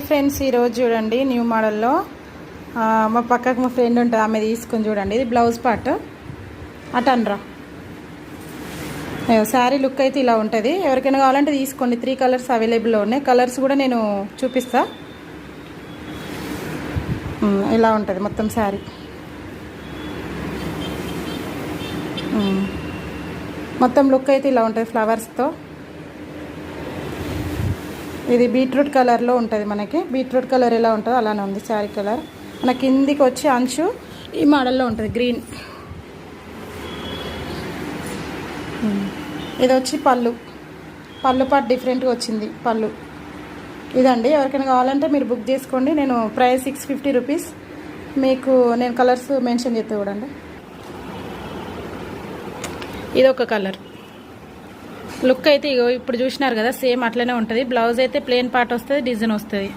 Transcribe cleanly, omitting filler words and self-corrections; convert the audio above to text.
Friends ఈరోజు చూడండి new మోడల్లో మా పక్కకు మా ఫ్రెండ్ ఉంటుంది ఆమె తీసుకొని చూడండి. ఇది బ్లౌజ్ పార్ట్ అటన్రా శారీ లుక్ అయితే ఇలా ఉంటుంది. ఎవరికైనా కావాలంటే తీసుకోండి. 3 కలర్స్ అవైలబుల్లో ఉన్నాయి. కలర్స్ కూడా నేను చూపిస్తా. ఇలా ఉంటుంది మొత్తం శారీ. మొత్తం లుక్ అయితే ఇలా ఉంటుంది ఫ్లవర్స్తో. ఇది బీట్రూట్ కలర్లో ఉంటుంది. మనకి బీట్రూట్ కలర్ ఎలా ఉంటుందో అలానే ఉంది శారీ కలర్. మన కిందికి వచ్చి అంచు ఈ మోడల్లో ఉంటుంది గ్రీన్. ఇది వచ్చి పళ్ళు పాటు డిఫరెంట్గా వచ్చింది పళ్ళు. ఇదండి ఎవరికైనా కావాలంటే మీరు బుక్ చేసుకోండి. నేను ప్రైస్ 650 రూపీస్. మీకు నేను కలర్స్ మెన్షన్ చేస్తే చూడండి. ఇది ఒక కలర్. లుక్ అయితే ఇప్పుడు చూసినారు కదా సేమ్ అట్లనే ఉంటుంది. బ్లౌజ్ అయితే ప్లెయిన్ పార్ట్ వస్తుంది, డిజైన్ వస్తుంది.